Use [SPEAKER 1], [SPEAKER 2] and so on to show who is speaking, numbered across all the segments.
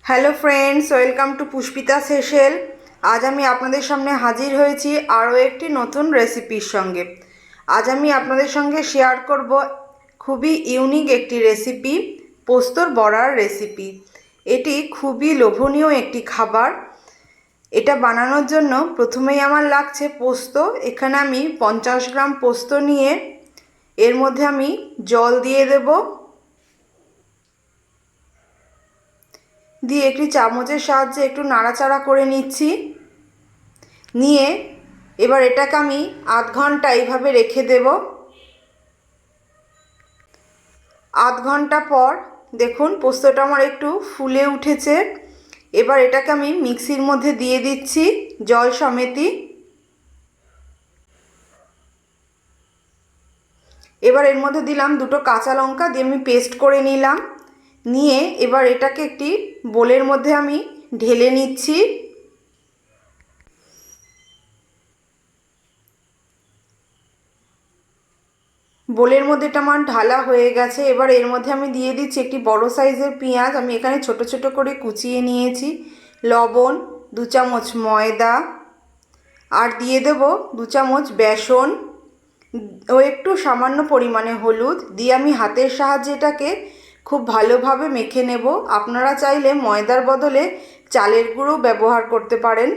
[SPEAKER 1] Hello friends, welcome to Pushpita's হেসেল। আজ আমি আপনাদের সামনে হাজির হয়েছি আরও একটি নতুন রেসিপির সঙ্গে। আজ আমি আপনাদের সঙ্গে শেয়ার করব খুবই ইউনিক একটি রেসিপি, পোস্তর বড়ার রেসিপি। এটি খুবই লোভনীয় একটি খাবার। এটা বানানোর জন্য প্রথমেই আমার লাগছে পোস্ত। এখানে আমি 50 গ্রাম পোস্ত নিয়ে এর মধ্যে আমি জল দিয়ে দেব, দিয়ে একটি চামচের সাহায্যে একটু নাড়াচাড়া করে নিচ্ছি। নিয়ে এবার এটাকে আমি আধ ঘন্টা এইভাবে রেখে দেব। আধ ঘন্টা পর দেখুন পোস্তটা আমার একটু ফুলে উঠেছে। এবার এটাকে আমি মিক্সির মধ্যে দিয়ে দিচ্ছি জল সমেতই। এবার এর মধ্যে দিলাম দুটো কাঁচা লঙ্কা, দিয়ে আমি পেস্ট করে নিলাম। নিয়ে এবার এটাকে একটি বোলের মধ্যে আমি ঢেলে নিচ্ছি। বোলের মধ্যে এটা আমার ঢালা হয়ে গেছে। এবার এর মধ্যে আমি দিয়ে দিচ্ছি একটি বড় সাইজের পেঁয়াজ, আমি এখানে ছোট ছোট করে কুচিয়ে নিয়েছি, লবণ, 2 চামচ ময়দা, আর দিয়ে দেব 2 চামচ বেসন ও একটু সামান্য পরিমাণে হলুদ। দিয়ে আমি হাতের সাহায্যে এটাকে খুব ভালোভাবে মেখে নেব। আপনারা চাইলে ময়দার বদলে চালের গুঁড়ো ব্যবহার করতে পারেন।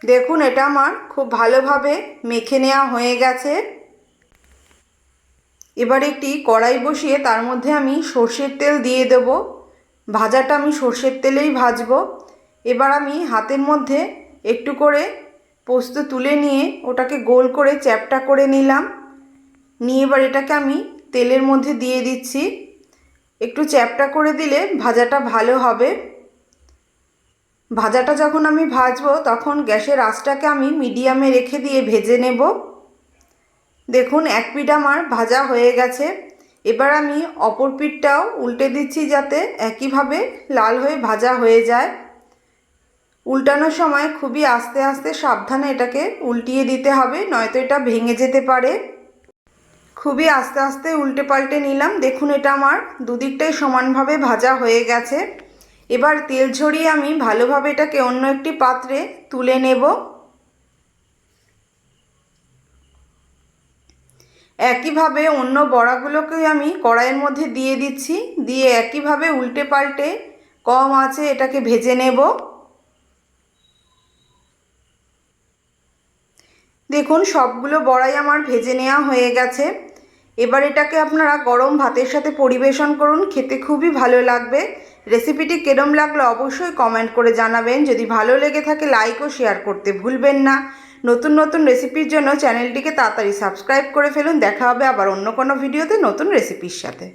[SPEAKER 1] দেখুন এটা আমার খুব ভালোভাবে মেখে নেওয়া হয়ে গেছে। এবার একটি কড়াই বসিয়ে তার মধ্যে আমি সর্ষের তেল দিয়ে দেব। ভাজাটা আমি সর্ষের তেলেই ভাজবো। এবার আমি হাতের মধ্যে একটু করে পোস্ত তুলে নিয়ে ওটাকে গোল করে চ্যাপ্টা করে নিলাম। নিয়ে এবার এটাকে আমি তেলের মধ্যে দিয়ে দিচ্ছি। একটু চ্যাপ্টা করে দিলে ভাজাটা ভালো হবে। ভাজাটা যখন আমি ভাজবো তখন গ্যাসের আঁচটাকে আমি মিডিয়ামে রেখে দিয়ে ভেজে নেব। দেখুন এক পিঠ আমার ভাজা হয়ে গেছে। এবার আমি অপর পিঠটাও উল্টে দিচ্ছি যাতে একইভাবে লাল হয়ে ভাজা হয়ে যায়। উল্টানোর সময় খুবই আস্তে আস্তে সাবধানে এটাকে উল্টিয়ে দিতে হবে, নয়তো এটা ভেঙে যেতে পারে। খুবই আস্তে আস্তে উল্টে পাল্টে নিলাম। দেখুন এটা আমার দুদিকটাই সমানভাবে ভাজা হয়ে গেছে। এবার তেল ঝরিয়ে আমি ভালোভাবে এটাকে অন্য একটি পাত্রে তুলে নেব। একইভাবে অন্য বড়াগুলোকে আমি কড়াইয়ের মধ্যে দিয়ে দিচ্ছি, দিয়ে একইভাবে উল্টে পাল্টে কম আঁচে এটাকে ভেজে নেব। দেখুন সবগুলো বড়াই আমার ভেজে নেওয়া হয়ে গেছে। এবার এটাকে আপনারা গরম ভাতের সাথে পরিবেশন করুন, খেতে খুবই ভালো লাগবে। রেসিপিটি কেরম লাগলো অবশ্যই কমেন্ট করে জানাবেন। যদি ভালো লেগে থাকে লাইক ও শেয়ার করতে ভুলবেন না। নতুন নতুন রেসিপির জন্য চ্যানেলটিকে তাড়াতাড়ি সাবস্ক্রাইব করে ফেলুন। দেখা হবে আবার অন্য কোনো ভিডিওতে নতুন রেসিপির সাথে।